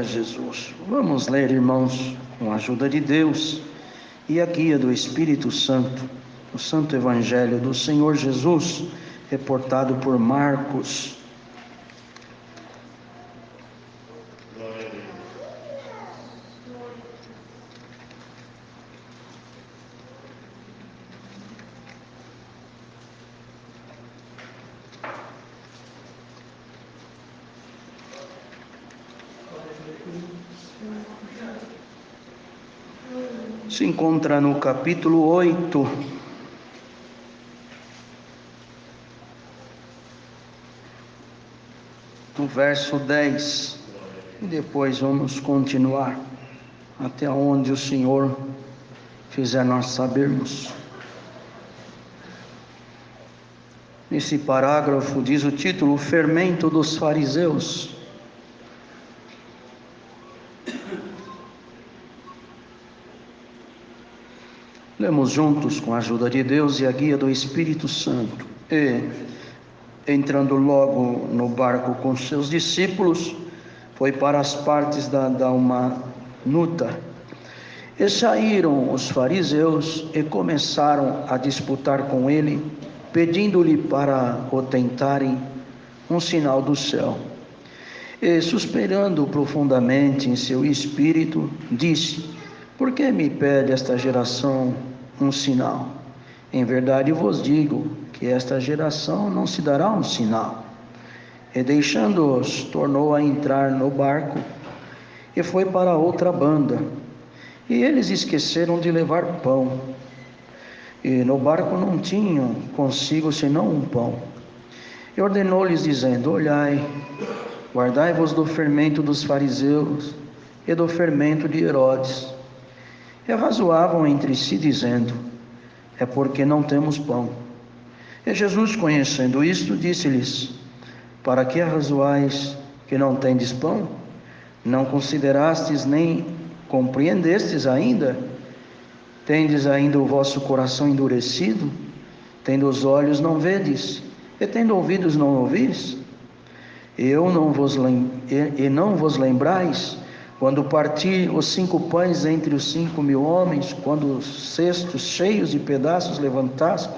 Jesus. Vamos ler, irmãos, com a ajuda de Deus e a guia do Espírito Santo, o Santo Evangelho do Senhor Jesus, reportado por Marcos. Se encontra no capítulo 8, do verso 10, e depois vamos continuar até onde o Senhor fizer nós sabermos. Nesse parágrafo diz o título: O fermento dos fariseus. Lemos juntos com a ajuda de Deus e a guia do Espírito Santo. E, entrando logo no barco com seus discípulos, foi para as partes da Dalmanuta. E saíram os fariseus e começaram a disputar com ele, pedindo-lhe para o tentarem um sinal do céu. E, suspirando profundamente em seu espírito, disse: Por que me pede esta geração um sinal? Em verdade vos digo que esta geração não se dará um sinal. E deixando-os, tornou a entrar no barco e foi para outra banda. E eles esqueceram de levar pão. E no barco não tinham consigo senão um pão. E ordenou-lhes, dizendo: Olhai, guardai-vos do fermento dos fariseus e do fermento de Herodes. E razoavam entre si, dizendo: É porque não temos pão. E Jesus, conhecendo isto, disse-lhes: Para que arrazoais que não tendes pão? Não considerastes nem compreendestes ainda? Tendes ainda o vosso coração endurecido? Tendo os olhos, não vedes? E tendo ouvidos, não ouvis? E não vos lembrais, quando parti os 5 pães entre os 5.000 homens, quantos cestos cheios de pedaços levantaste?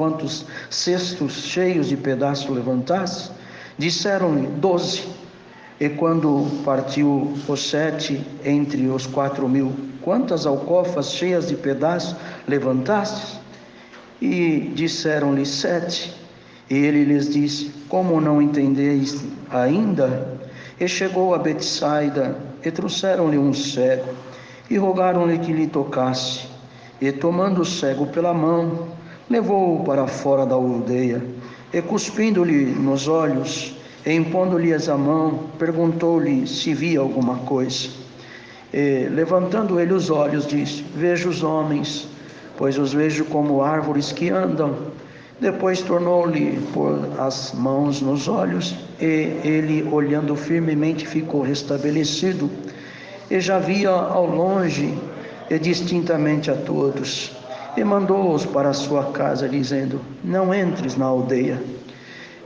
Disseram-lhe: 12. E quando partiu os 7 entre os 4.000, quantas alcofas cheias de pedaços levantastes? E disseram-lhe: 7. E ele lhes disse: Como não entendeis ainda? E chegou a Betsaida, e trouxeram-lhe um cego, e rogaram-lhe que lhe tocasse. E tomando o cego pela mão, levou-o para fora da aldeia, e cuspindo-lhe nos olhos, e impondo-lhes a mão, perguntou-lhe se via alguma coisa. E, levantando ele os olhos, disse: Vejo os homens, pois os vejo como árvores que andam. Depois tornou-lhe pôr as mãos nos olhos, e ele, olhando firmemente, ficou restabelecido, e já via ao longe e distintamente a todos. E mandou-os para a sua casa, dizendo: Não entres na aldeia.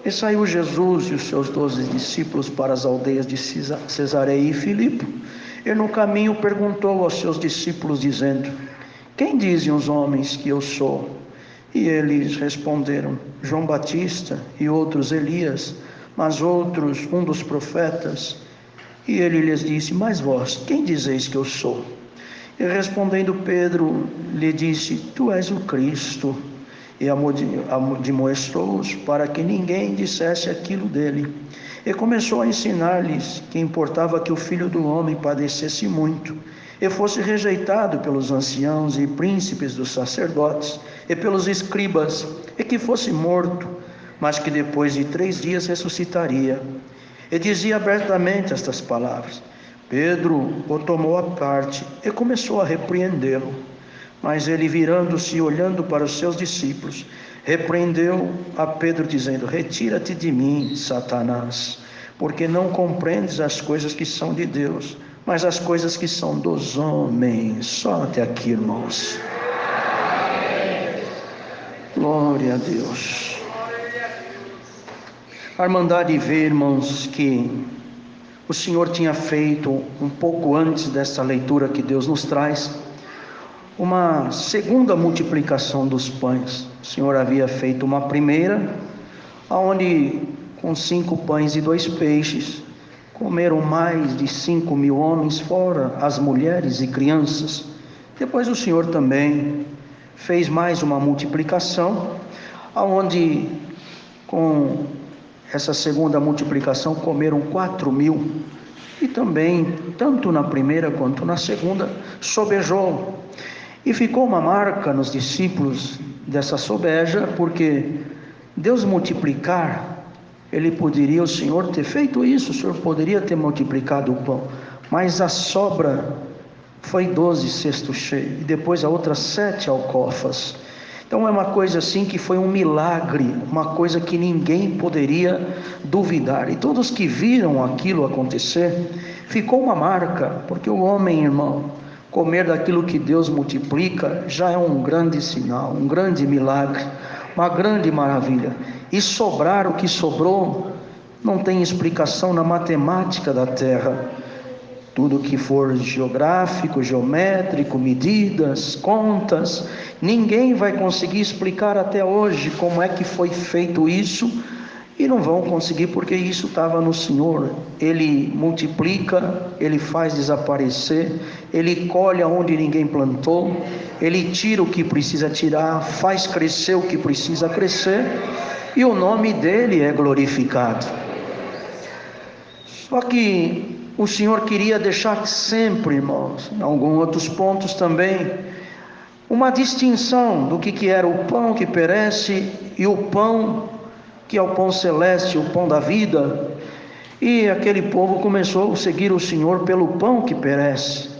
E saiu Jesus e os seus 12 discípulos para as aldeias de Cesareia e Filipe. E no caminho perguntou aos seus discípulos, dizendo: Quem dizem os homens que eu sou? E eles responderam: João Batista, e outros Elias, mas outros um dos profetas. E ele lhes disse: Mas vós, quem dizeis que eu sou? E respondendo Pedro, lhe disse: Tu és o Cristo. E admoestou-os para que ninguém dissesse aquilo dele. E começou a ensinar-lhes que importava que o Filho do Homem padecesse muito, e fosse rejeitado pelos anciãos e príncipes dos sacerdotes, e pelos escribas, e que fosse morto, mas que depois de 3 dias ressuscitaria. E dizia abertamente estas palavras. Pedro o tomou à parte e começou a repreendê-lo. Mas ele, virando-se e olhando para os seus discípulos, repreendeu a Pedro, dizendo: Retira-te de mim, Satanás, porque não compreendes as coisas que são de Deus, mas as coisas que são dos homens. Só até aqui, irmãos. Glória a Deus. A irmandade vê, irmãos, que o Senhor tinha feito, um pouco antes dessa leitura que Deus nos traz, uma segunda multiplicação dos pães. O Senhor havia feito uma primeira, onde com 5 pães e 2 peixes, comeram mais de 5.000 homens, fora as mulheres e crianças. Depois o Senhor também fez mais uma multiplicação, onde com essa segunda multiplicação comeram 4.000, e também, tanto na primeira quanto na segunda, sobejou. E ficou uma marca nos discípulos dessa sobeja, porque Deus multiplicar, Ele poderia, o Senhor, ter feito isso, o Senhor poderia ter multiplicado o pão, mas a sobra foi 12 cestos cheios, e depois a outra 7 alcofas. Então é uma coisa assim que foi um milagre, uma coisa que ninguém poderia duvidar. E todos que viram aquilo acontecer, ficou uma marca, porque o homem, irmão, comer daquilo que Deus multiplica, já é um grande sinal, um grande milagre, uma grande maravilha. E sobrar o que sobrou, não tem explicação na matemática da terra. Tudo que for geográfico, geométrico, medidas, contas, ninguém vai conseguir explicar até hoje como é que foi feito isso, e não vão conseguir, porque isso estava no Senhor. Ele multiplica, Ele faz desaparecer, Ele colhe onde ninguém plantou, Ele tira o que precisa tirar, faz crescer o que precisa crescer, e o nome dEle é glorificado. Só que o Senhor queria deixar sempre, irmãos, em alguns outros pontos também, uma distinção do que era o pão que perece e o pão que é o pão celeste, o pão da vida. E aquele povo começou a seguir o Senhor pelo pão que perece.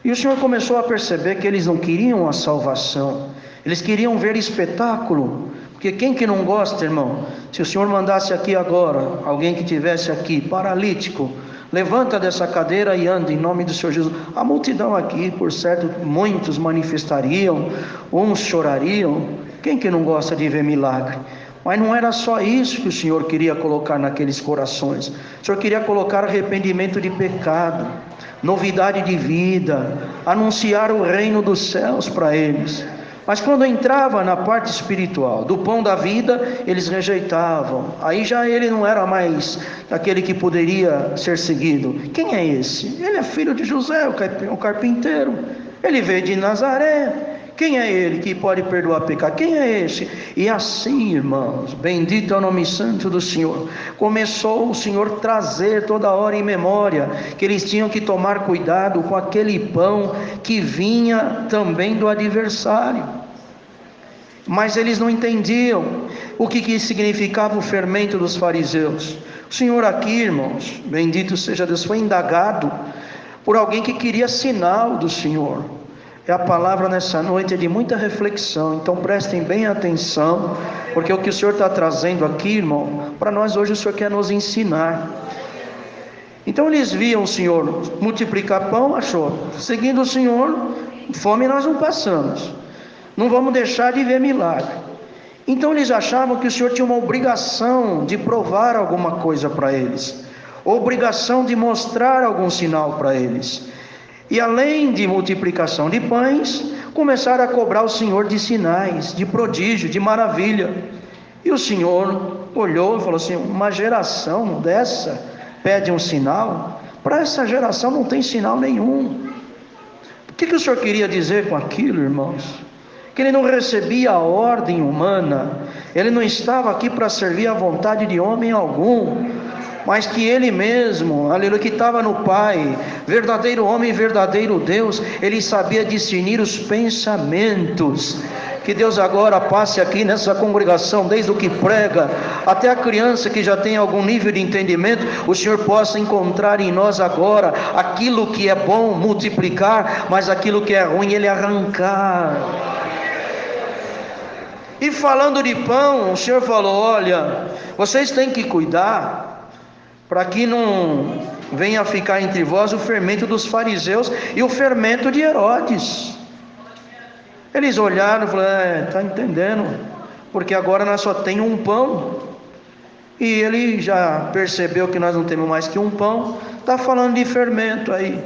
E o Senhor começou a perceber que eles não queriam a salvação, eles queriam ver espetáculo. Porque quem que não gosta, irmão? Se o Senhor mandasse aqui agora, alguém que tivesse aqui, paralítico, levanta dessa cadeira e anda em nome do Senhor Jesus. A multidão aqui, por certo, muitos manifestariam, uns chorariam. Quem que não gosta de ver milagre? Mas não era só isso que o Senhor queria colocar naqueles corações. O Senhor queria colocar arrependimento de pecado, novidade de vida, anunciar o reino dos céus para eles. Mas quando entrava na parte espiritual, do pão da vida, eles rejeitavam. Aí já ele não era mais aquele que poderia ser seguido. Quem é esse? Ele é filho de José, o carpinteiro. Ele veio de Nazaré. Quem é ele que pode perdoar pecado? Quem é esse? E assim, irmãos, bendito é o nome santo do Senhor, começou o Senhor trazer toda hora em memória que eles tinham que tomar cuidado com aquele pão que vinha também do adversário. Mas eles não entendiam o que significava o fermento dos fariseus. O Senhor aqui, irmãos, bendito seja Deus, foi indagado por alguém que queria sinal do Senhor. A palavra nessa noite é de muita reflexão, então prestem bem atenção, porque o que o Senhor está trazendo aqui, irmão, para nós hoje o Senhor quer nos ensinar. Então eles viam o Senhor multiplicar pão, achou, seguindo o Senhor, fome nós não passamos, não vamos deixar de ver milagre. Então eles achavam que o Senhor tinha uma obrigação de provar alguma coisa para eles, obrigação de mostrar algum sinal para eles. E além de multiplicação de pães, começaram a cobrar o Senhor de sinais, de prodígio, de maravilha. E o Senhor olhou e falou assim: uma geração dessa pede um sinal? Para essa geração não tem sinal nenhum. O que o Senhor queria dizer com aquilo, irmãos? Que ele não recebia a ordem humana, ele não estava aqui para servir à vontade de homem algum, mas que ele mesmo, aleluia, que estava no Pai, verdadeiro homem, verdadeiro Deus, ele sabia discernir os pensamentos. Que Deus agora passe aqui nessa congregação, desde o que prega até a criança que já tem algum nível de entendimento, o Senhor possa encontrar em nós agora aquilo que é bom, multiplicar, mas aquilo que é ruim, Ele arrancar. E falando de pão, o Senhor falou: olha, vocês têm que cuidar para que não venha a ficar entre vós o fermento dos fariseus e o fermento de Herodes. Eles olharam e falaram: está entendendo? Porque agora nós só temos um pão. E ele já percebeu que nós não temos mais que um pão, está falando de fermento aí.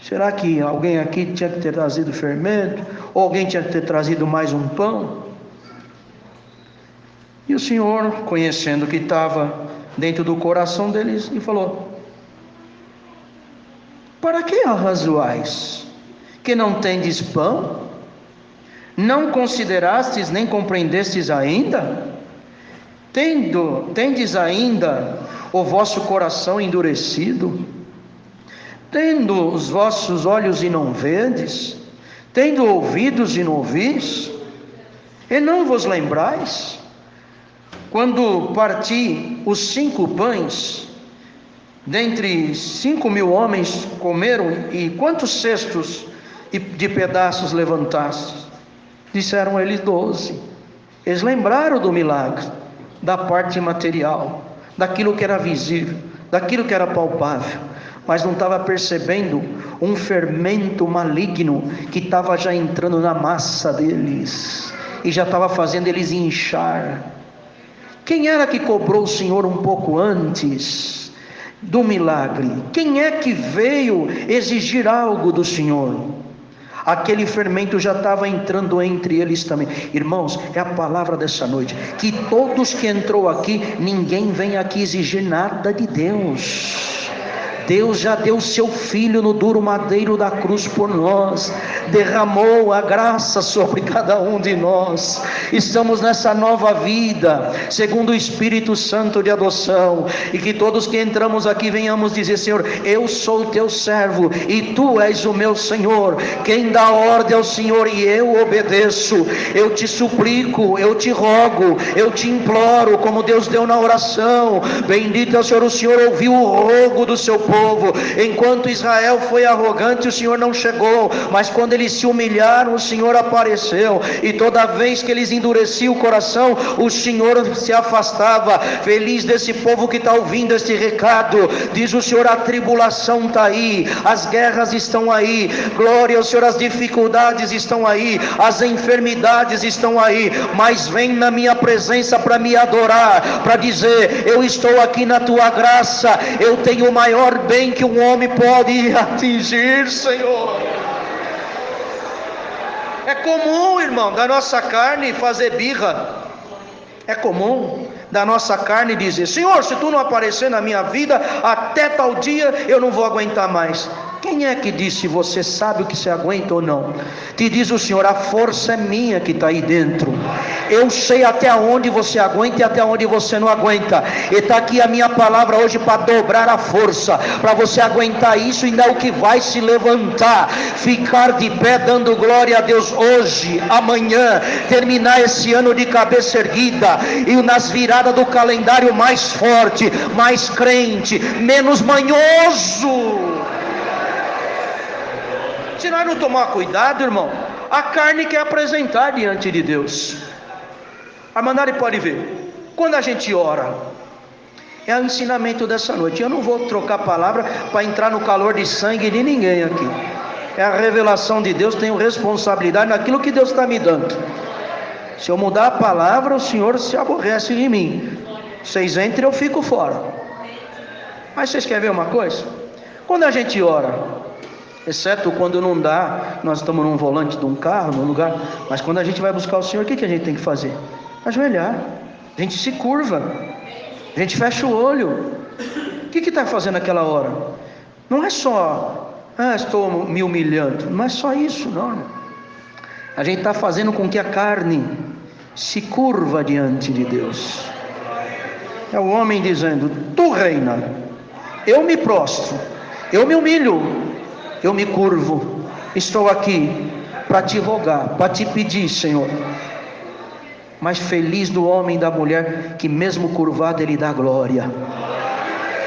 Será que alguém aqui tinha que ter trazido fermento? Ou alguém tinha que ter trazido mais um pão? E o Senhor, conhecendo o que estava dentro do coração deles, e falou: para que arrazoais, que não tendes pão? Não considerastes nem compreendestes ainda? Tendes ainda o vosso coração endurecido? Tendo os vossos olhos e não vedes? Tendo ouvidos e não ouvis? E não vos lembrais? Quando parti os 5 pães, dentre 5.000 homens comeram, e quantos cestos de pedaços levantastes? Disseram eles 12. Eles lembraram do milagre, da parte material, daquilo que era visível, daquilo que era palpável, mas não estava percebendo um fermento maligno que estava já entrando na massa deles, e já estava fazendo eles inchar. Quem era que cobrou o Senhor um pouco antes do milagre? Quem é que veio exigir algo do Senhor? Aquele fermento já estava entrando entre eles também. Irmãos, é a palavra dessa noite, que todos que entrou aqui, ninguém vem aqui exigir nada de Deus. Deus já deu seu Filho no duro madeiro da cruz por nós, derramou a graça sobre cada um de nós. Estamos nessa nova vida, segundo o Espírito Santo de adoção, e que todos que entramos aqui venhamos dizer: Senhor, eu sou o teu servo e tu és o meu Senhor. Quem dá ordem ao Senhor e eu obedeço. Eu te suplico, eu te rogo, eu te imploro, como Deus deu na oração. Bendito é o Senhor ouviu o rogo do seu povo. Enquanto Israel foi arrogante, o Senhor não chegou, mas quando eles se humilharam, o Senhor apareceu, e toda vez que eles endureciam o coração, o Senhor se afastava. Feliz desse povo que está ouvindo este recado. Diz o Senhor: a tribulação está aí, as guerras estão aí, glória ao Senhor, as dificuldades estão aí, as enfermidades estão aí, mas vem na minha presença para me adorar, para dizer: eu estou aqui na tua graça, eu tenho o maior bem que um homem pode atingir, Senhor. É comum, irmão, da nossa carne fazer birra. É comum da nossa carne dizer: Senhor, se tu não aparecer na minha vida até tal dia, eu não vou aguentar mais. Quem é que disse? Você sabe o que você aguenta ou não? Te diz o Senhor: a força é minha que está aí dentro. Eu sei até onde você aguenta e até onde você não aguenta. E está aqui a minha palavra hoje para dobrar a força, para você aguentar isso e ainda o que vai se levantar, ficar de pé dando glória a Deus hoje, amanhã, terminar esse ano de cabeça erguida, e nas viradas do calendário mais forte, mais crente, menos manhoso. Se nós não tomar cuidado, irmão, a carne quer apresentar diante de Deus. A Manari pode ver, quando a gente ora, é o ensinamento dessa noite. Eu não vou trocar palavra para entrar no calor de sangue de ninguém aqui. É a revelação de Deus, tenho responsabilidade naquilo que Deus está me dando. Se eu mudar a palavra, o Senhor se aborrece de mim. Vocês entrem, eu fico fora. Mas vocês querem ver uma coisa? Quando a gente ora, exceto quando não dá, nós estamos num volante de um carro, num lugar, mas quando a gente vai buscar o Senhor, o que a gente tem que fazer? Ajoelhar. A gente se curva, a gente fecha o olho. O que está fazendo naquela hora? Não é só, estou me humilhando, não é só isso, não. A gente está fazendo com que a carne se curva diante de Deus. É o homem dizendo: tu reina, eu me prostro, eu me humilho, eu me curvo, estou aqui para te rogar, para te pedir, Senhor. Mas feliz do homem e da mulher que mesmo curvado ele dá glória,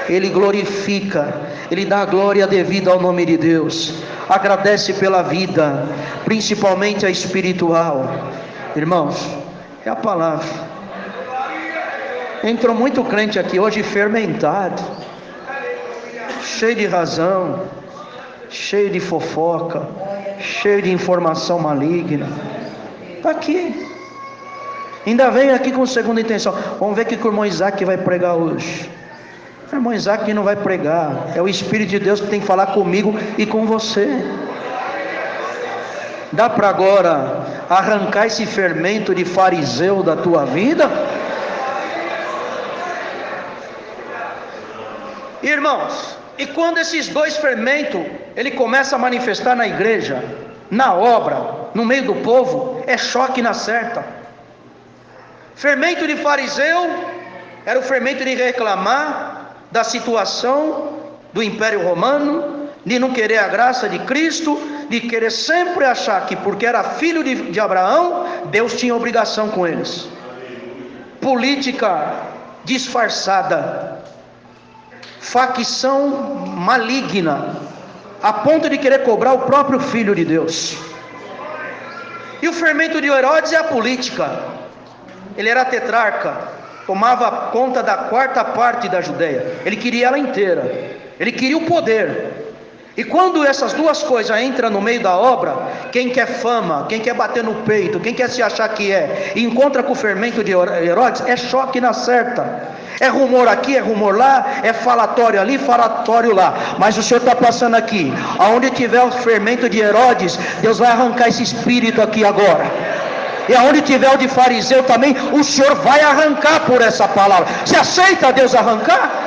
ele glorifica, ele dá glória devida ao nome de Deus, agradece pela vida, principalmente a espiritual. Irmãos, é a palavra. Entrou muito crente aqui hoje fermentado, cheio de razão, cheio de fofoca, cheio de informação maligna. Está aqui. Ainda vem aqui com segunda intenção. Vamos ver o que o irmão Isaac vai pregar hoje. Irmão Isaac não vai pregar, é o Espírito de Deus que tem que falar comigo e com você. Dá para agora arrancar esse fermento de fariseu da tua vida? Irmãos, e quando esses dois fermentos, ele começa a manifestar na igreja, na obra, no meio do povo, é choque na certa. Fermento de fariseu era o fermento de reclamar da situação do Império Romano, de não querer a graça de Cristo, de querer sempre achar que porque era filho de Abraão, Deus tinha obrigação com eles. Política disfarçada, facção maligna, a ponto de querer cobrar o próprio Filho de Deus. E o fermento de Herodes é a política. Ele era tetrarca, tomava conta da quarta parte da Judeia, ele queria ela inteira, ele queria o poder. E quando essas duas coisas entram no meio da obra, quem quer fama, quem quer bater no peito, quem quer se achar que e encontra com o fermento de Herodes, é choque na certa. É rumor aqui, é rumor lá, é falatório ali, falatório lá. Mas o Senhor está passando aqui, aonde tiver o fermento de Herodes, Deus vai arrancar esse espírito aqui agora. E aonde tiver o de fariseu também, o Senhor vai arrancar por essa palavra. Você aceita Deus arrancar?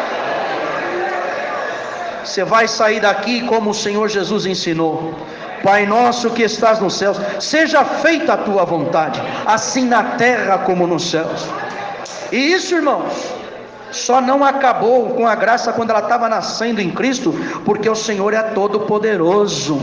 Você vai sair daqui como o Senhor Jesus ensinou: Pai nosso que estás nos céus, seja feita a tua vontade, assim na terra como nos céus. E isso, irmãos, só não acabou com a graça quando ela estava nascendo em Cristo, porque o Senhor é todo poderoso.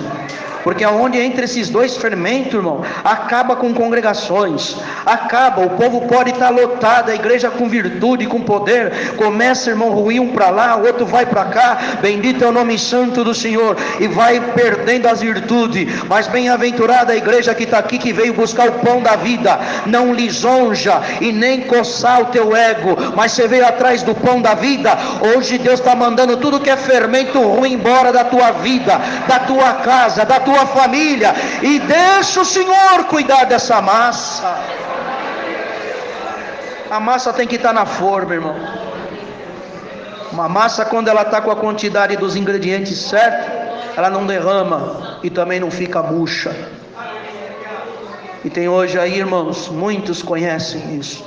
Porque aonde entre esses dois fermentos, irmão, acaba com congregações, acaba, o povo pode estar lotado, a igreja com virtude, com poder, começa, irmão, ruim um para lá, o outro vai para cá, bendito é o nome santo do Senhor, e vai perdendo as virtudes. Mas bem-aventurada a igreja que está aqui, que veio buscar o pão da vida, não lisonja e nem coçar o teu ego, mas você veio atrás do pão da vida. Hoje Deus está mandando tudo que é fermento ruim embora da tua vida, da tua casa, da tua família, e deixa o Senhor cuidar dessa massa. A massa tem que estar na forma, irmão. Uma massa, quando ela está com a quantidade dos ingredientes certos, ela não derrama e também não fica murcha. E tem hoje aí, irmãos, muitos conhecem isso.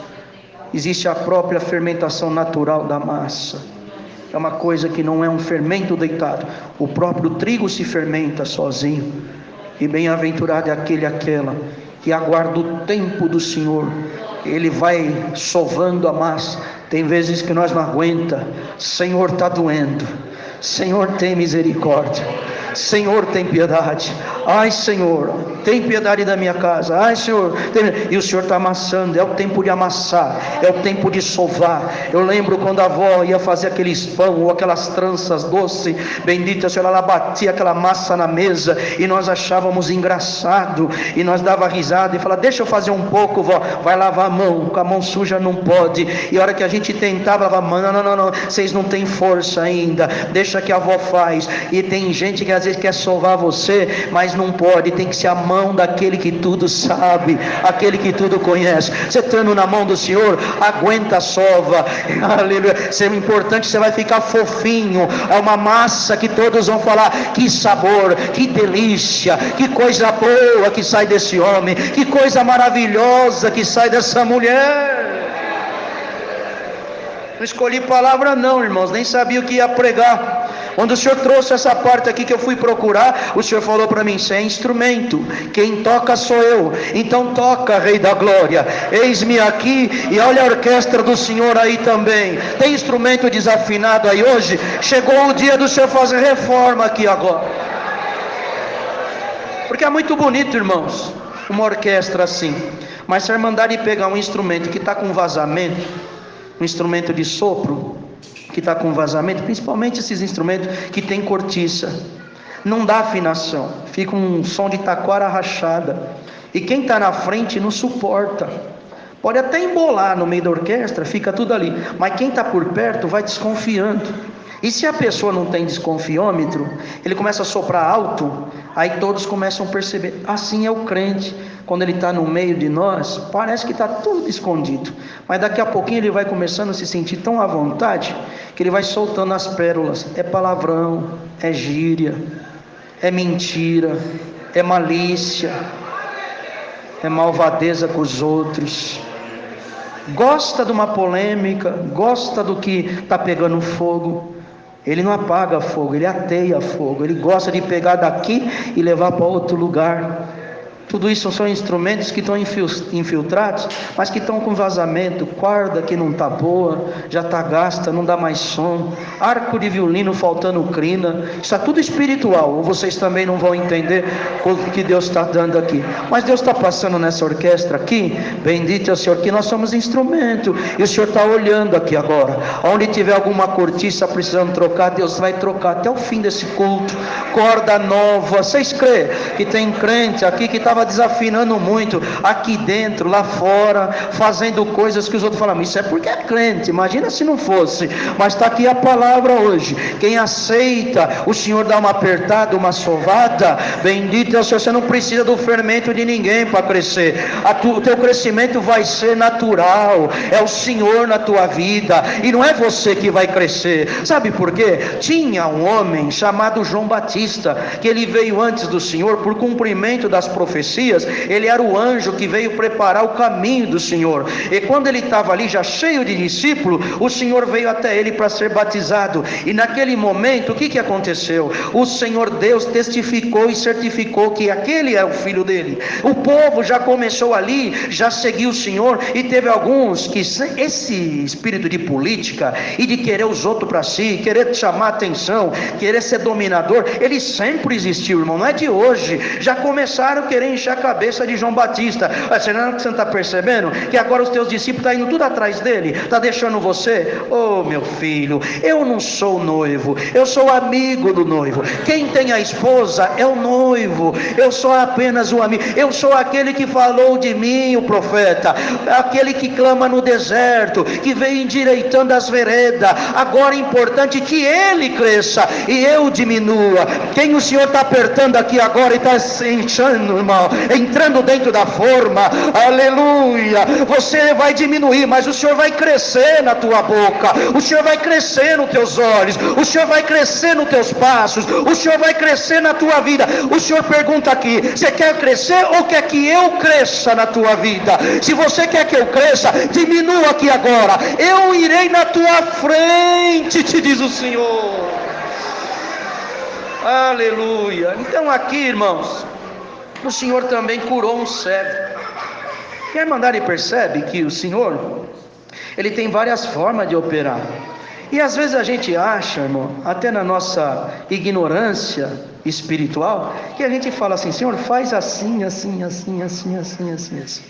Existe a própria fermentação natural da massa. É uma coisa que não é um fermento deitado. O próprio trigo se fermenta sozinho. E bem-aventurado é aquele, aquela que aguarda o tempo do Senhor. Ele vai sovando a massa. Tem vezes que nós não aguenta. Senhor, está doendo. Senhor, tem misericórdia. Senhor, tem piedade. Ai, Senhor, tem piedade da minha casa. Ai, Senhor, e o Senhor está amassando. É o tempo de amassar, é o tempo de sovar. Eu lembro quando a avó ia fazer aqueles pão ou aquelas tranças doces, bendita Senhora, ela batia aquela massa na mesa e nós achávamos engraçado, e nós dava risada e falava: deixa eu fazer um pouco, vó. Vai lavar a mão, com a mão suja não pode. E a hora que a gente tentava lavar a mão, não, vocês não têm força ainda, deixa que a avó faz. E tem gente que às vezes quer sovar você, mas não pode. Tem que ser a mão daquele que tudo sabe, aquele que tudo conhece. Você estando na mão do Senhor, aguenta a sova. Aleluia. Isso é importante, você vai ficar fofinho. É uma massa que todos vão falar: que sabor, que delícia, que coisa boa que sai desse homem, que coisa maravilhosa que sai dessa mulher. Não escolhi palavra não, irmãos, nem sabia o que ia pregar. Quando o Senhor trouxe essa parte aqui que eu fui procurar, o Senhor falou para mim: isso é instrumento, quem toca sou eu. Então toca, Rei da Glória, eis-me aqui. E olha a orquestra do Senhor aí também. Tem instrumento desafinado aí hoje? Chegou o dia do Senhor fazer reforma aqui agora. Porque é muito bonito, irmãos, uma orquestra assim. Mas se a irmandade pegar um instrumento que está com vazamento, um instrumento de sopro que está com vazamento, principalmente esses instrumentos que tem cortiça, não dá afinação, fica um som de taquara rachada, e quem está na frente não suporta. Pode até embolar no meio da orquestra, fica tudo ali, mas quem está por perto vai desconfiando. E se a pessoa não tem desconfiômetro, ele começa a soprar alto, aí todos começam a perceber. Assim é o crente, quando ele está no meio de nós, parece que está tudo escondido, mas daqui a pouquinho ele vai começando a se sentir tão à vontade, que ele vai soltando as pérolas. É palavrão, é gíria, é mentira, é malícia, é malvadeza com os outros, gosta de uma polêmica, gosta do que está pegando fogo. Ele não apaga fogo, ele ateia fogo. Ele gosta de pegar daqui e levar para outro lugar. Tudo isso são instrumentos que estão infiltrados, mas que estão com vazamento. Corda que não está boa, já está gasta, não dá mais som. Arco de violino faltando crina. Isso é tudo espiritual, ou vocês também não vão entender o que Deus está dando aqui. Mas Deus está passando nessa orquestra aqui, bendito é o Senhor, que nós somos instrumento. E o Senhor está olhando aqui agora. Onde tiver alguma cortiça precisando trocar, Deus vai trocar até o fim desse culto. Corda nova. Vocês creem que tem crente aqui que estava desafinando muito, aqui dentro, lá fora, fazendo coisas que os outros falam, isso é porque é crente, imagina se não fosse. Mas está aqui a palavra hoje. Quem aceita o Senhor dá uma apertada, uma sovada, bendito é o Senhor. Você não precisa do fermento de ninguém para crescer. O teu crescimento vai ser natural, é o Senhor na tua vida, e não é você que vai crescer. Sabe por quê? Tinha um homem chamado João Batista, que ele veio antes do Senhor por cumprimento das profecias. Ele era o anjo que veio preparar o caminho do Senhor, e quando ele estava ali já cheio de discípulos, o Senhor veio até ele para ser batizado. E naquele momento, o que aconteceu? O Senhor Deus testificou e certificou que aquele é o filho dele. O povo já começou ali, já seguiu o Senhor, e teve alguns que esse espírito de política e de querer os outros para si, querer chamar atenção, querer ser dominador, ele sempre existiu, irmão, não é de hoje. Já começaram a querer encher a cabeça de João Batista. Será que você não está percebendo que agora os teus discípulos estão indo tudo atrás dele, está deixando você? Oh meu filho, eu não sou noivo, eu sou amigo do noivo. Quem tem a esposa é o noivo, eu sou apenas o amigo. Eu sou aquele que falou de mim, o profeta, aquele que clama no deserto, que veio endireitando as veredas. Agora é importante que ele cresça e eu diminua. Quem o Senhor está apertando aqui agora e está enchendo, irmão, entrando dentro da forma, aleluia, você vai diminuir, mas o Senhor vai crescer na tua boca, o Senhor vai crescer nos teus olhos, o Senhor vai crescer nos teus passos, o Senhor vai crescer na tua vida. O Senhor pergunta aqui, você quer crescer ou quer que eu cresça na tua vida? Se você quer que eu cresça, diminua aqui agora, eu irei na tua frente, te diz o Senhor. Aleluia. Então aqui, irmãos, o Senhor também curou um cego. E a irmandade percebe que o Senhor, Ele tem várias formas de operar. E às vezes a gente acha, irmão, até na nossa ignorância espiritual, que a gente fala assim, Senhor, faz assim, assim, assim, assim, assim, assim, assim.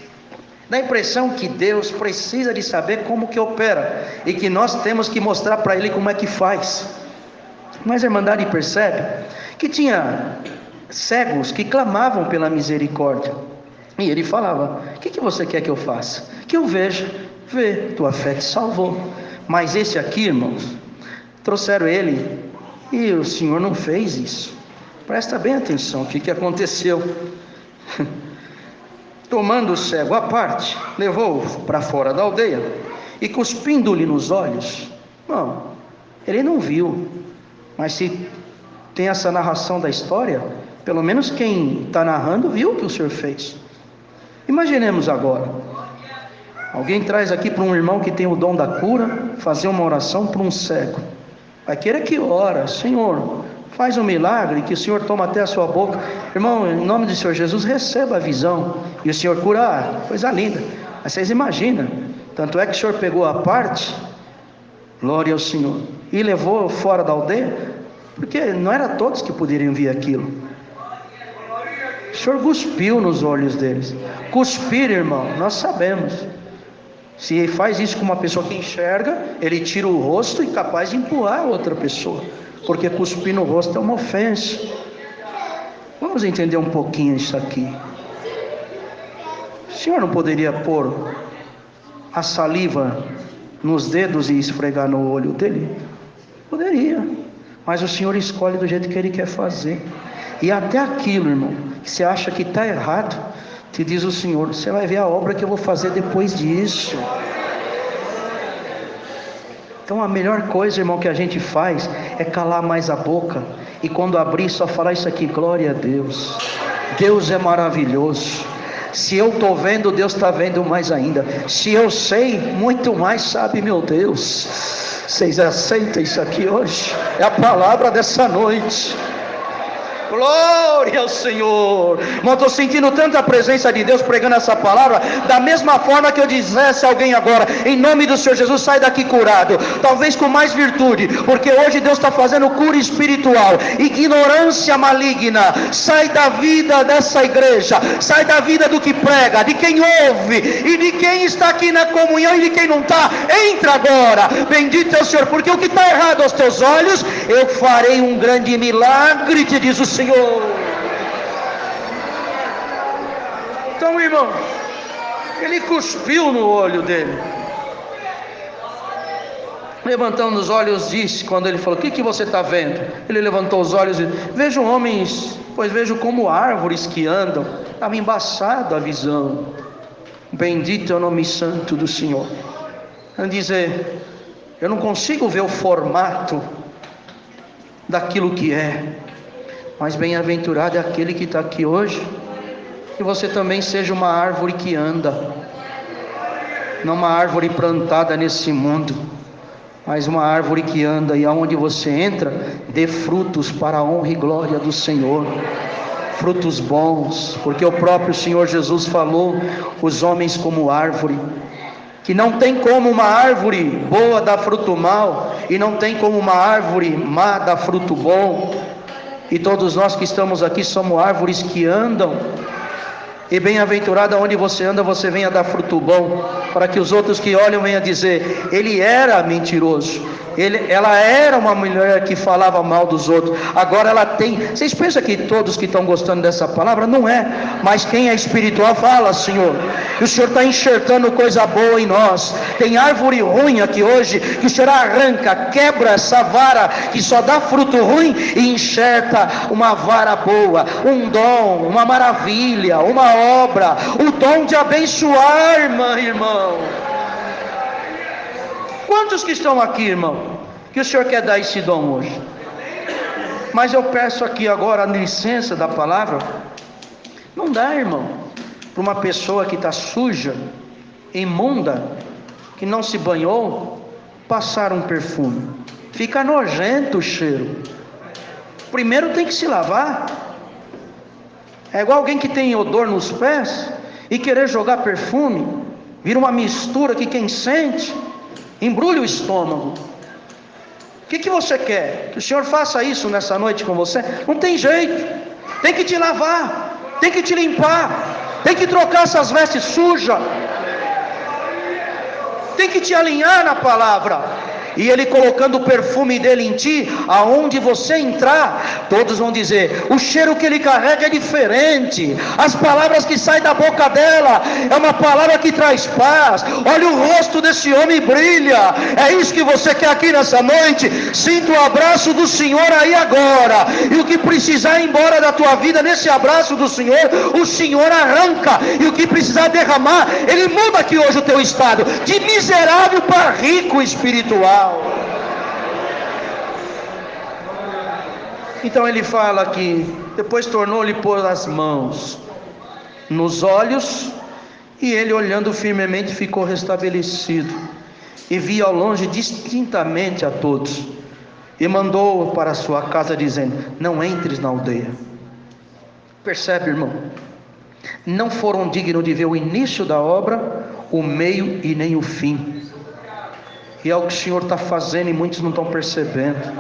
Dá a impressão que Deus precisa de saber como que opera, e que nós temos que mostrar para Ele como é que faz. Mas a irmandade percebe que tinha cegos que clamavam pela misericórdia, e ele falava, o que você quer que eu faça? Que eu veja. Vê, tua fé te salvou. Mas esse aqui, irmãos, trouxeram ele e o Senhor não fez isso. Presta bem atenção, o que aconteceu? Tomando o cego à parte, levou-o para fora da aldeia e cuspindo-lhe nos olhos. Não, ele não viu, mas se tem essa narração da história, pelo menos quem está narrando viu o que o Senhor fez. Imaginemos agora, alguém traz aqui para um irmão que tem o dom da cura, fazer uma oração para um cego. Vai querer que ora, Senhor, faz um milagre, que o Senhor toma até a sua boca. Irmão, em nome do Senhor Jesus, receba a visão, e o Senhor cura, coisa linda. Mas vocês imaginam, tanto é que o Senhor pegou a parte, glória ao Senhor, e levou fora da aldeia, porque não era todos que poderiam ver aquilo. O Senhor cuspiu nos olhos deles. Cuspir, irmão, nós sabemos, se ele faz isso com uma pessoa que enxerga, ele tira o rosto e é capaz de empurrar outra pessoa, porque cuspir no rosto é uma ofensa. Vamos entender um pouquinho isso aqui. O Senhor não poderia pôr a saliva nos dedos e esfregar no olho dele? Poderia, mas o Senhor escolhe do jeito que Ele quer fazer. E até aquilo, irmão, que você acha que está errado, te diz o Senhor: você vai ver a obra que eu vou fazer depois disso. Então a melhor coisa, irmão, que a gente faz é calar mais a boca, e quando abrir só falar isso aqui: glória a Deus, Deus é maravilhoso. Se eu estou vendo, Deus está vendo mais ainda. Se eu sei, muito mais sabe meu Deus. Vocês aceitam isso aqui hoje? É a palavra dessa noite. Glória ao Senhor. Irmão, estou sentindo tanta presença de Deus pregando essa palavra. Da mesma forma que eu dissesse a alguém agora: em nome do Senhor Jesus, sai daqui curado. Talvez com mais virtude, porque hoje Deus está fazendo cura espiritual. Ignorância maligna sai da vida dessa igreja, sai da vida do que prega, de quem ouve e de quem está aqui na comunhão e de quem não está. Entra agora, bendito é o Senhor, porque o que está errado aos teus olhos, eu farei um grande milagre, te diz o Senhor. Então, irmão, ele cuspiu no olho dele, levantando os olhos, disse, quando ele falou: o que você está vendo? Ele levantou os olhos e disse: vejo homens, pois vejo como árvores que andam. Estava embaçado a visão. Bendito é o nome santo do Senhor. Ele dizer: eu não consigo ver o formato daquilo que é, mas bem-aventurado é aquele que está aqui hoje, que você também seja uma árvore que anda, não uma árvore plantada nesse mundo, mas uma árvore que anda, e aonde você entra, dê frutos para a honra e glória do Senhor, frutos bons, porque o próprio Senhor Jesus falou: os homens como árvore, que não tem como uma árvore boa dar fruto mal, e não tem como uma árvore má dar fruto bom. E todos nós que estamos aqui somos árvores que andam, e bem-aventurado onde você anda, você venha dar fruto bom, para que os outros que olham venham dizer: ele era mentiroso, ela era uma mulher que falava mal dos outros, agora ela tem. Vocês pensam que todos que estão gostando dessa palavra? Não é, mas quem é espiritual fala: Senhor, e o Senhor está enxertando coisa boa em nós. Tem árvore ruim aqui hoje, que o Senhor arranca, quebra essa vara que só dá fruto ruim, e enxerta uma vara boa, um dom, uma maravilha, uma obra, o dom de abençoar, irmão. Quantos que estão aqui, irmão, que o Senhor quer dar esse dom hoje? Mas eu peço aqui agora a licença da palavra. Não dá, irmão, para uma pessoa que está suja, imunda, que não se banhou, passar um perfume. Fica nojento o cheiro. Primeiro tem que se lavar. É igual alguém que tem odor nos pés e querer jogar perfume. Vira uma mistura que quem sente embrulha o estômago. O que você quer? Que o Senhor faça isso nessa noite com você? Não tem jeito. Tem que te lavar, tem que te limpar, tem que trocar essas vestes sujas, tem que te alinhar na palavra. E Ele colocando o perfume dele em ti, aonde você entrar, todos vão dizer: o cheiro que ele carrega é diferente, as palavras que saem da boca dela, é uma palavra que traz paz. Olha o rosto desse homem brilha. É isso que você quer aqui nessa noite? Sinta o abraço do Senhor aí agora, e o que precisar ir embora da tua vida, nesse abraço do Senhor, o Senhor arranca, e o que precisar derramar, Ele muda aqui hoje o teu estado, de miserável para rico espiritual. Então ele fala que depois tornou-lhe pôr as mãos nos olhos, e ele, olhando firmemente, ficou restabelecido, e via ao longe distintamente a todos, e mandou para a sua casa, dizendo: não entres na aldeia. Percebe, irmão? Não foram dignos de ver o início da obra, o meio e nem o fim. E é o que o Senhor está fazendo, e muitos não estão percebendo.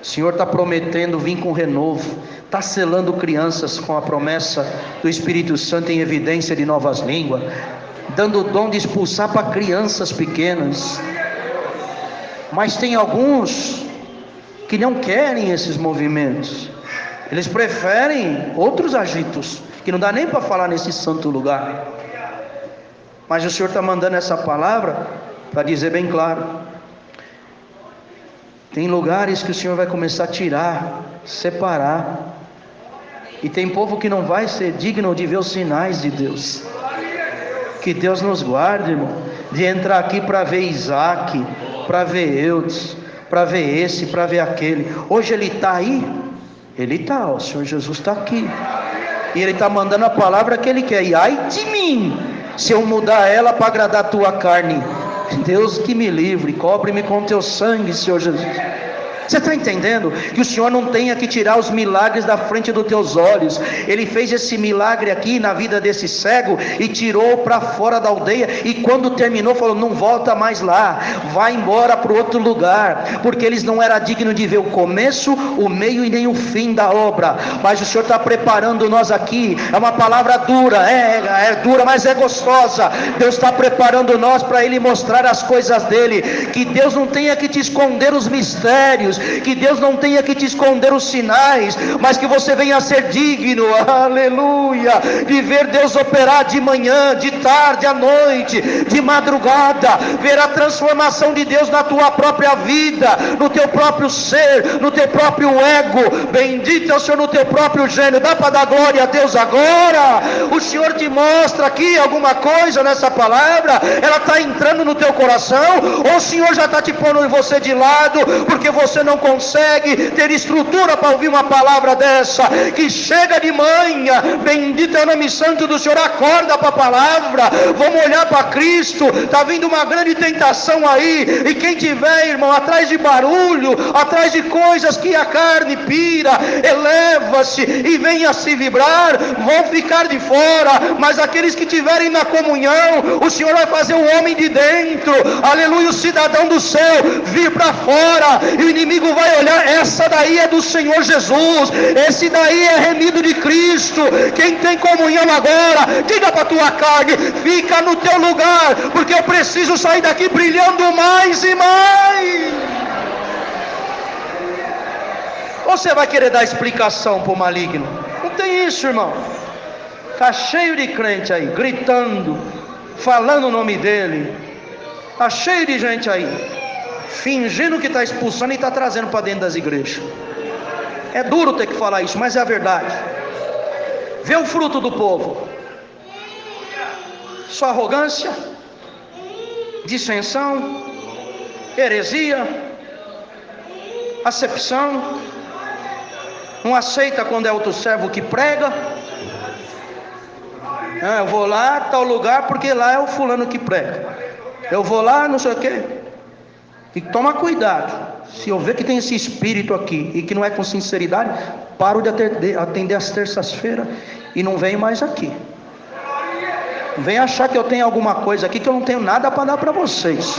O Senhor está prometendo vir com renovo, está selando crianças com a promessa do Espírito Santo em evidência de novas línguas, dando o dom de expulsar para crianças pequenas. Mas tem alguns que não querem esses movimentos, eles preferem outros agitos, que não dá nem para falar nesse santo lugar. Mas o Senhor está mandando essa palavra para dizer bem claro: Tem lugares que o Senhor vai começar a tirar, separar. E tem povo que não vai ser digno de ver os sinais de Deus. Que Deus nos guarde, irmão, de entrar aqui para ver Isaac, para ver Eudes, para ver esse, para ver aquele. Hoje ele está aí? Ele está, o Senhor Jesus está aqui. E ele está mandando a palavra que ele quer. E ai de mim, se eu mudar ela para agradar a tua carne. Deus que me livre, cobre-me com teu sangue, Senhor Jesus. Você está entendendo? Que o Senhor não tenha que tirar os milagres da frente dos teus olhos. Ele fez esse milagre aqui na vida desse cego e tirou para fora da aldeia. E quando terminou, falou: não volta mais lá, vai embora para outro lugar, porque eles não eram dignos de ver o começo, o meio e nem o fim da obra. Mas o Senhor está preparando nós aqui. É uma palavra dura, é dura, mas é gostosa. Deus está preparando nós para Ele mostrar as coisas dele. Que Deus não tenha que te esconder os mistérios, que Deus não tenha que te esconder os sinais, mas que você venha a ser digno, aleluia, de ver Deus operar de manhã, de tarde, à noite, de madrugada, ver a transformação de Deus na tua própria vida, no teu próprio ser, no teu próprio ego. Bendito é o Senhor no teu próprio gênero. Dá para dar glória a Deus agora? O Senhor te mostra aqui alguma coisa nessa palavra, ela está entrando no teu coração, ou o Senhor já está te pondo você de lado, porque você não consegue ter estrutura para ouvir uma palavra dessa, que chega de manhã. Bendito é o nome santo do Senhor. Acorda para a palavra, vamos olhar para Cristo. Está vindo uma grande tentação aí, e quem tiver, irmão, atrás de barulho, atrás de coisas que a carne pira, eleva-se e venha se vibrar, vão ficar de fora. Mas aqueles que tiverem na comunhão, o Senhor vai fazer o homem de dentro, aleluia, o cidadão do céu vir para fora, e o inimigo vai olhar: essa daí é do Senhor Jesus, esse daí é remido de Cristo. Quem tem comunhão agora, diga para a tua carne: fica no teu lugar, porque eu preciso sair daqui brilhando mais e mais. Ou você vai querer dar explicação para o maligno? Não tem isso, irmão. Está cheio de crente aí, gritando, falando o nome dele. Está cheio de gente aí, fingindo que está expulsando e está trazendo para dentro das igrejas. É duro ter que falar isso, mas é a verdade. Vê o fruto do povo: sua arrogância, dissensão, heresia, acepção. Não aceita quando é outro servo que prega. Eu vou lá, tal lugar, porque lá é o fulano que prega. Eu vou lá, não sei o quê. Tem que tomar cuidado. Se eu ver que tem esse espírito aqui e que não é com sinceridade, paro de atender às terças-feiras e não venho mais aqui. Não venha achar que eu tenho alguma coisa aqui, que eu não tenho nada para dar para vocês.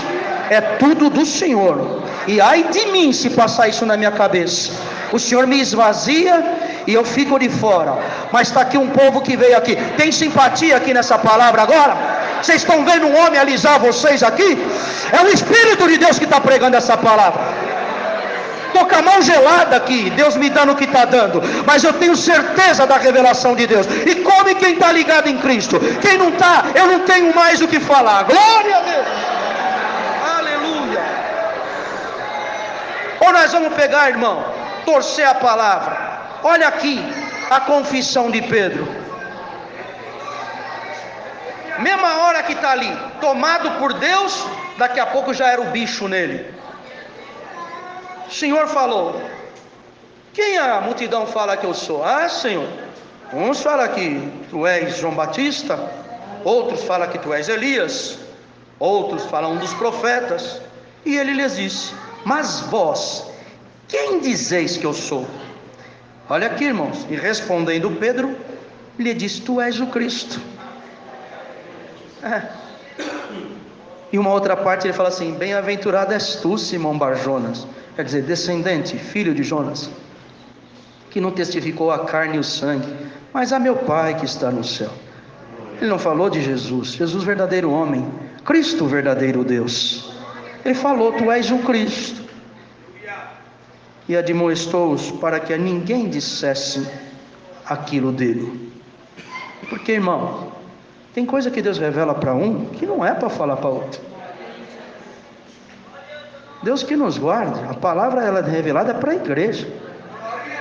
É tudo do Senhor. E ai de mim se passar isso na minha cabeça. O Senhor me esvazia e eu fico de fora. Mas está aqui um povo que veio aqui. Tem simpatia aqui nessa palavra agora? Vocês estão vendo um homem alisar vocês aqui? É o Espírito de Deus que está pregando essa palavra. Estou com a mão gelada aqui, Deus me dando o que está dando, mas eu tenho certeza da revelação de Deus. E come quem está ligado em Cristo. Quem não está, eu não tenho mais o que falar. Glória a Deus. Aleluia. Ou nós vamos pegar, irmão, torcer a palavra. Olha aqui a confissão de Pedro. Mesma hora que está ali, tomado por Deus, daqui a pouco já era o bicho nele. O Senhor falou: quem a multidão fala que eu sou? Ah, Senhor, uns falam que tu és João Batista, outros falam que tu és Elias, outros falam um dos profetas. E ele lhes disse: mas vós, quem dizeis que eu sou? Olha aqui, irmãos. E respondendo Pedro, lhe disse: tu és o Cristo. E uma outra parte ele fala assim: bem-aventurado és tu, Simão Bar-Jonas, quer dizer, descendente, filho de Jonas, que não testificou a carne e o sangue, mas a meu Pai que está no céu. Ele não falou de Jesus, Jesus verdadeiro homem, Cristo verdadeiro Deus. Ele falou: tu és o Cristo. E admoestou-os para que a ninguém dissesse aquilo dele. Porque, irmão, tem coisa que Deus revela para um que não é para falar para outro. Deus que nos guarde. A palavra ela é revelada para a igreja,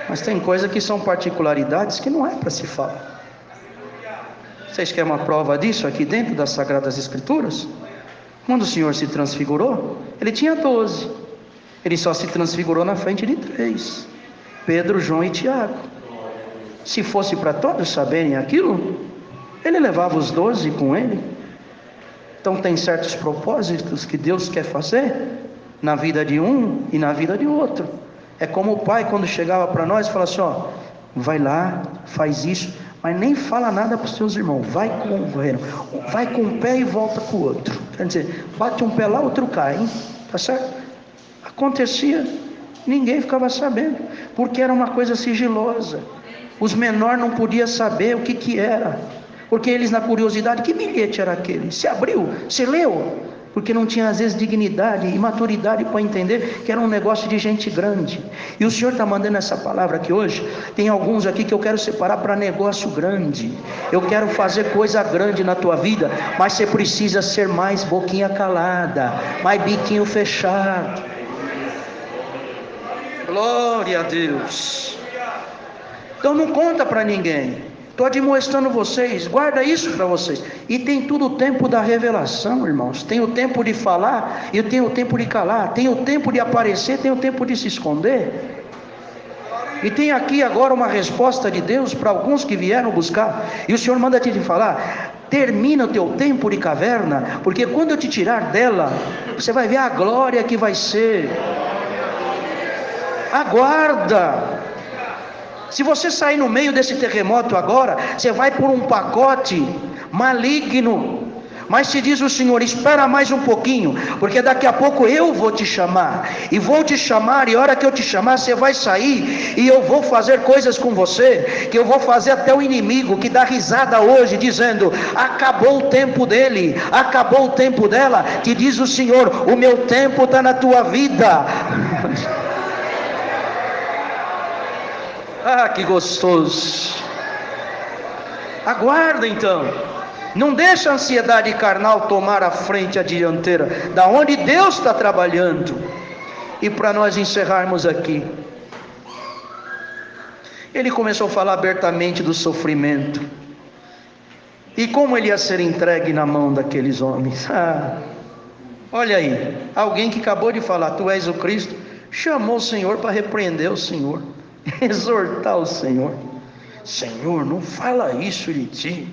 mas tem coisas que são particularidades que não é para se falar. Vocês querem uma prova disso aqui dentro das Sagradas Escrituras? Quando o Senhor se transfigurou, Ele tinha 12. Ele só se transfigurou na frente de 3: Pedro, João e Tiago. Se fosse para todos saberem aquilo, Ele levava os 12 com Ele. Então tem certos propósitos que Deus quer fazer na vida de um e na vida de outro. É como o pai quando chegava para nós e falava assim: ó, vai lá, faz isso, mas nem fala nada para os seus irmãos, vai com um pé e volta com o outro. Quer dizer, bate um pé lá, outro cai, hein? Tá certo? Acontecia, ninguém ficava sabendo, porque era uma coisa sigilosa. Os menores não podiam saber o que era, porque eles, na curiosidade, que bilhete era aquele? Se abriu, se leu, porque não tinha às vezes dignidade e maturidade para entender que era um negócio de gente grande. E o Senhor está mandando essa palavra aqui hoje. Tem alguns aqui que eu quero separar para negócio grande. Eu quero fazer coisa grande na tua vida, mas você precisa ser mais boquinha calada, mais biquinho fechado. Glória a Deus. Então não conta para ninguém. Estou admoestando vocês, guarda isso para vocês. E tem tudo o tempo da revelação, irmãos. Tem o tempo de falar e tem o tempo de calar. Tem o tempo de aparecer, tem o tempo de se esconder. E tem aqui agora uma resposta de Deus para alguns que vieram buscar. E o Senhor manda te falar: termina o teu tempo de caverna, porque quando eu te tirar dela, você vai ver a glória que vai ser. Aguarda. Se você sair no meio desse terremoto agora, você vai por um pacote maligno. Mas se diz o Senhor: espera mais um pouquinho, porque daqui a pouco eu vou te chamar. E vou te chamar, e a hora que eu te chamar, você vai sair. E eu vou fazer coisas com você, que eu vou fazer até o inimigo, que dá risada hoje, dizendo: acabou o tempo dele, acabou o tempo dela. Te diz o Senhor: o meu tempo está na tua vida. Ah, que gostoso. Aguarda então. Não deixa a ansiedade carnal tomar a frente, a dianteira, da onde Deus está trabalhando. E para nós encerrarmos aqui, ele começou a falar abertamente do sofrimento e como ele ia ser entregue na mão daqueles homens. Olha aí, alguém que acabou de falar: tu és o Cristo, chamou o Senhor para repreender o Senhor, exortar o Senhor. Senhor, não fala isso de ti,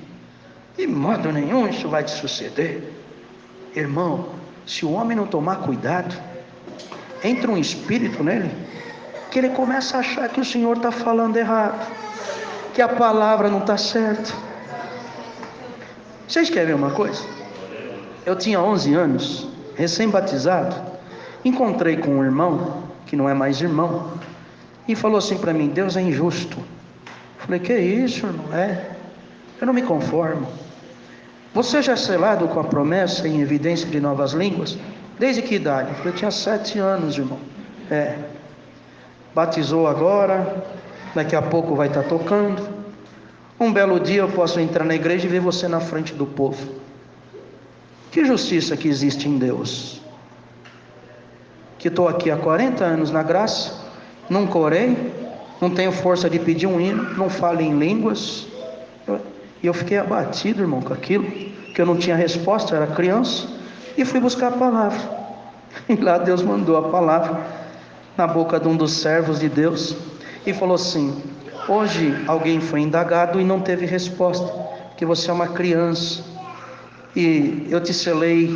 de modo nenhum isso vai te suceder. Irmão, se o homem não tomar cuidado, entra um espírito nele, que ele começa a achar que o Senhor está falando errado, que a palavra não está certa. Vocês querem ver uma coisa? Eu tinha 11 anos, recém-batizado, encontrei com um irmão, que não é mais irmão, e falou assim para mim: Deus é injusto. Falei: que isso, irmão? Eu não me conformo. Você já é selado com a promessa em evidência de novas línguas? Desde que idade? Eu tinha 7 anos, irmão. Batizou agora, daqui a pouco vai estar tocando. Um belo dia eu posso entrar na igreja e ver você na frente do povo. Que justiça que existe em Deus? Que estou aqui há 40 anos na graça, nunca orei, não tenho força de pedir um hino, não falo em línguas. E eu fiquei abatido, irmão, com aquilo, que eu não tinha resposta, eu era criança, e fui buscar a palavra. E lá Deus mandou a palavra na boca de um dos servos de Deus e falou assim: hoje alguém foi indagado e não teve resposta, porque você é uma criança, e eu te selei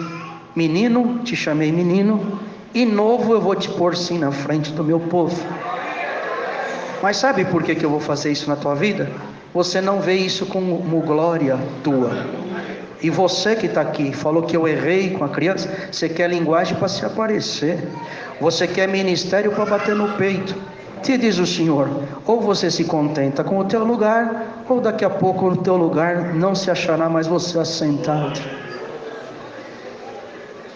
menino, te chamei menino, e novo eu vou te pôr sim na frente do meu povo. Mas sabe por que eu vou fazer isso na tua vida? Você não vê isso como glória tua. E você que está aqui, falou que eu errei com a criança, você quer linguagem para se aparecer, você quer ministério para bater no peito. Te diz o Senhor: ou você se contenta com o teu lugar, ou daqui a pouco no teu lugar não se achará mais você assentado.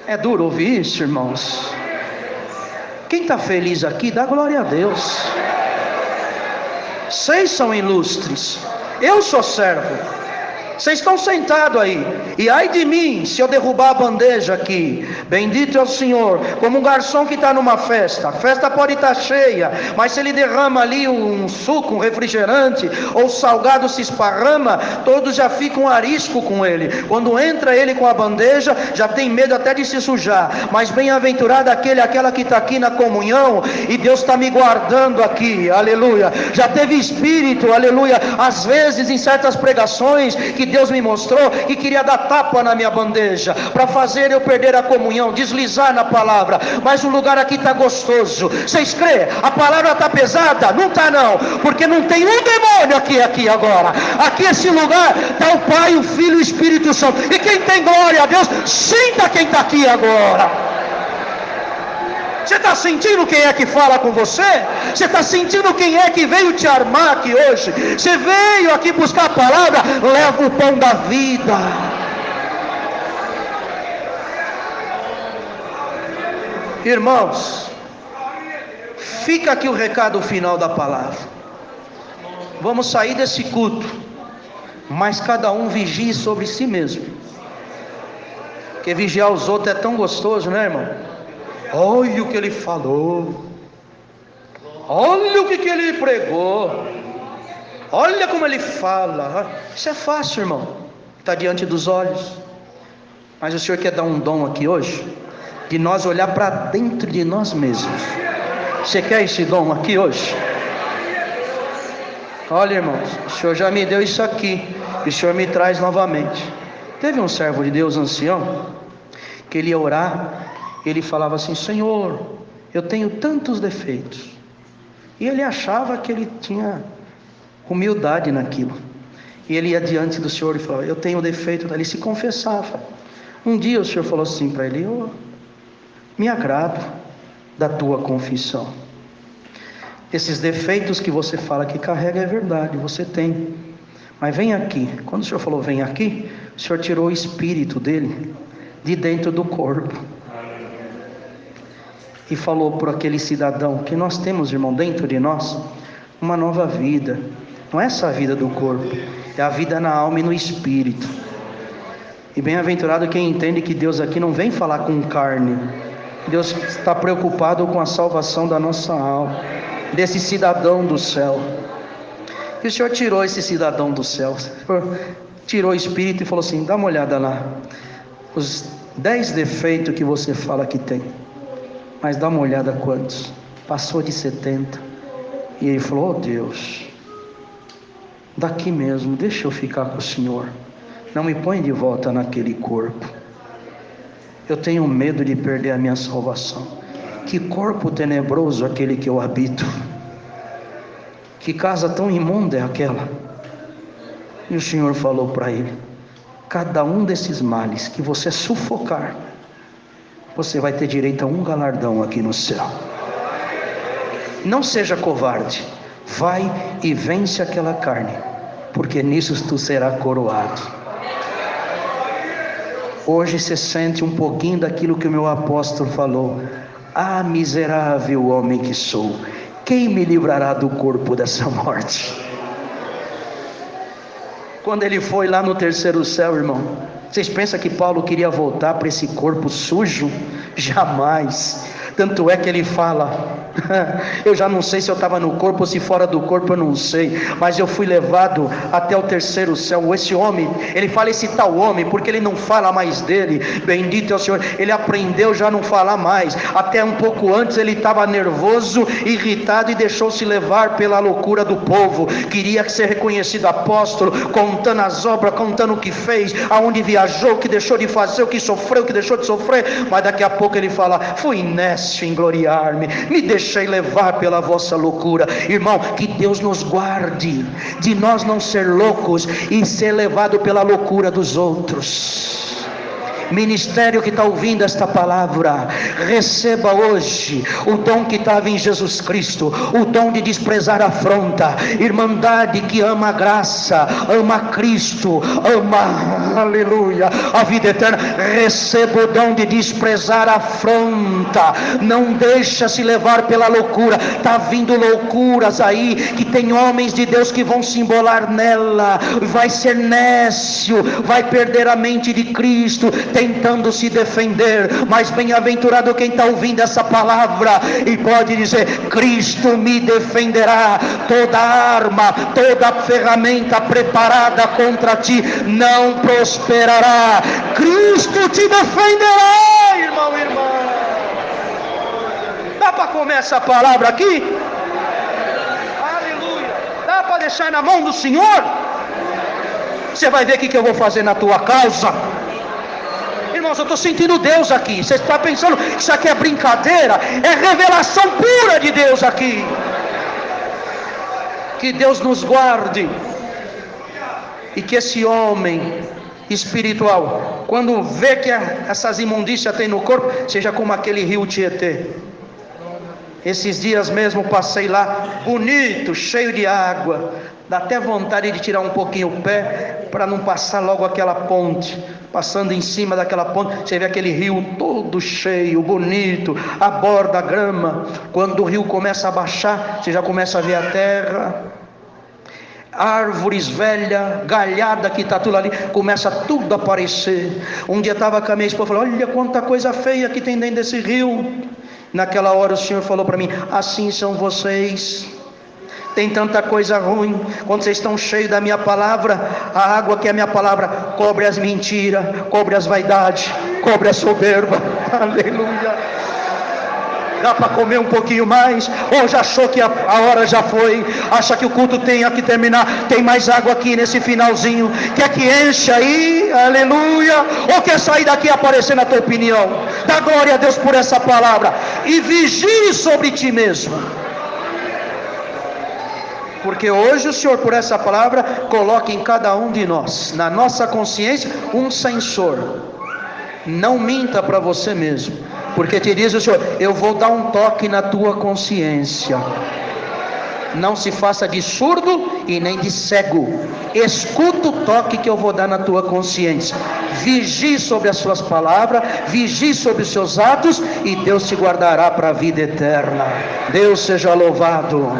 É duro ouvir isso, irmãos. Quem está feliz aqui, dá glória a Deus. Vocês são ilustres, eu sou servo. Vocês estão sentados aí, e ai de mim se eu derrubar a bandeja aqui. Bendito é o Senhor. Como um garçom que está numa festa, a festa pode estar cheia, mas se ele derrama ali um suco, um refrigerante, ou o salgado se esparrama, todos já ficam arisco com ele. Quando entra ele com a bandeja, já tem medo até de se sujar. Mas bem-aventurado aquela que está aqui na comunhão, e Deus está me guardando aqui, aleluia. Já teve espírito, aleluia, às vezes em certas pregações, que Deus me mostrou que queria dar tapa na minha bandeja, para fazer eu perder a comunhão, deslizar na palavra. Mas o lugar aqui está gostoso. Vocês crêem? A palavra está pesada? Não está não, porque não tem um demônio aqui agora. Aqui esse lugar está o Pai, o Filho e o Espírito Santo. E quem tem glória a Deus, sinta quem está aqui agora. Você está sentindo quem é que fala com você? Você está sentindo quem é que veio te armar aqui hoje? Você veio aqui buscar a palavra, leva o pão da vida. Irmãos, fica aqui o recado final da palavra. Vamos sair desse culto, mas cada um vigie sobre si mesmo. Porque vigiar os outros é tão gostoso, né, irmão? Olha o que ele falou, olha o que ele pregou, olha como ele fala. Isso é fácil, irmão, está diante dos olhos. Mas o Senhor quer dar um dom aqui hoje, de nós olhar para dentro de nós mesmos. Você quer esse dom aqui hoje? Olha, irmãos, o Senhor já me deu isso aqui, e o Senhor me traz novamente. Teve um servo de Deus ancião, que ele ia orar, ele falava assim: Senhor, eu tenho tantos defeitos. E ele achava que ele tinha humildade naquilo. E ele ia diante do Senhor e falava: eu tenho defeito. Ele se confessava. Um dia o Senhor falou assim para ele: eu me agrado da tua confissão. Esses defeitos que você fala que carrega é verdade, você tem. Mas vem aqui. Quando o Senhor falou vem aqui, o Senhor tirou o espírito dele de dentro do corpo. E falou por aquele cidadão que nós temos, irmão, dentro de nós uma nova vida. Não é essa a vida do corpo, é a vida na alma e no espírito. E bem-aventurado quem entende que Deus aqui não vem falar com carne. Deus está preocupado com a salvação da nossa alma, desse cidadão do céu. E o Senhor tirou esse cidadão do céu, tirou o espírito e falou assim: dá uma olhada lá, os 10 defeitos que você fala que tem, mas dá uma olhada quantos. Passou de 70. E ele falou: oh Deus, daqui mesmo, deixa eu ficar com o Senhor, não me põe de volta naquele corpo. Eu tenho medo de perder a minha salvação. Que corpo tenebroso aquele que eu habito, que casa tão imunda é aquela. E o Senhor falou para ele: cada um desses males que você sufocar, você vai ter direito a um galardão aqui no céu. Não seja covarde, vai e vence aquela carne, porque nisso tu serás coroado. Hoje você sente um pouquinho daquilo que o meu apóstolo falou: ah, miserável homem que sou, quem me livrará do corpo dessa morte? Quando ele foi lá no terceiro céu, irmão, vocês pensam que Paulo queria voltar para esse corpo sujo? Jamais. Tanto é que ele fala: eu já não sei se eu estava no corpo ou se fora do corpo, eu não sei, mas eu fui levado até o terceiro céu. Esse homem, ele fala esse tal homem, porque ele não fala mais dele, bendito é o Senhor, ele aprendeu já a não falar mais. Até um pouco antes ele estava nervoso, irritado, e deixou-se levar pela loucura do povo. Queria ser reconhecido apóstolo, contando as obras, contando o que fez, aonde viajou, o que deixou de fazer, o que sofreu, o que deixou de sofrer. Mas daqui a pouco ele fala: fui nessa em gloriar-me, me deixei levar pela vossa loucura. Irmão, que Deus nos guarde de nós não ser loucos e ser levado pela loucura dos outros. Ministério que está ouvindo esta palavra, receba hoje o dom que estava em Jesus Cristo, o dom de desprezar a afronta. Irmandade que ama a graça, ama Cristo, ama, aleluia, a vida eterna. Receba o dom de desprezar a afronta. Não deixa se levar pela loucura. Está vindo loucuras aí, que tem homens de Deus que vão se embolar nela, vai ser nécio, vai perder a mente de Cristo, tentando se defender. Mas bem-aventurado quem está ouvindo essa palavra e pode dizer: Cristo me defenderá. Toda arma, toda ferramenta preparada contra ti não prosperará. Cristo te defenderá, irmão e irmã. Dá para comer essa palavra aqui? Aleluia. Dá para deixar na mão do Senhor? Você vai ver o que eu vou fazer na tua causa. Irmãos, eu estou sentindo Deus aqui. Você está pensando que isso aqui é brincadeira? É revelação pura de Deus aqui. Que Deus nos guarde. E que esse homem espiritual, quando vê que essas imundícias tem no corpo, seja como aquele rio Tietê. Esses dias mesmo passei lá, bonito, cheio de água. Dá até vontade de tirar um pouquinho o pé, para não passar logo aquela ponte. Passando em cima daquela ponte, você vê aquele rio todo cheio, bonito, a borda, a grama. Quando o rio começa a baixar, você já começa a ver a terra, árvores velhas, galhada que está tudo ali, começa tudo a aparecer. Um dia estava com a minha esposa, falou: olha quanta coisa feia que tem dentro desse rio. Naquela hora o Senhor falou para mim: assim são vocês. Tem tanta coisa ruim. Quando vocês estão cheios da minha palavra, a água que é a minha palavra cobre as mentiras, cobre as vaidades, cobre a soberba. Aleluia. Dá para comer um pouquinho mais? Ou já achou que a hora já foi? Acha que o culto tem que terminar? Tem mais água aqui nesse finalzinho. Quer que enche aí? Aleluia. Ou quer sair daqui e aparecer na tua opinião? Dá glória a Deus por essa palavra. E vigie sobre ti mesmo. Porque hoje o Senhor, por essa palavra, coloca em cada um de nós, na nossa consciência, um sensor. Não minta para você mesmo. Porque te diz o Senhor: eu vou dar um toque na tua consciência. Não se faça de surdo e nem de cego. Escuta o toque que eu vou dar na tua consciência. Vigie sobre as suas palavras, vigie sobre os seus atos, e Deus te guardará para a vida eterna. Deus seja louvado.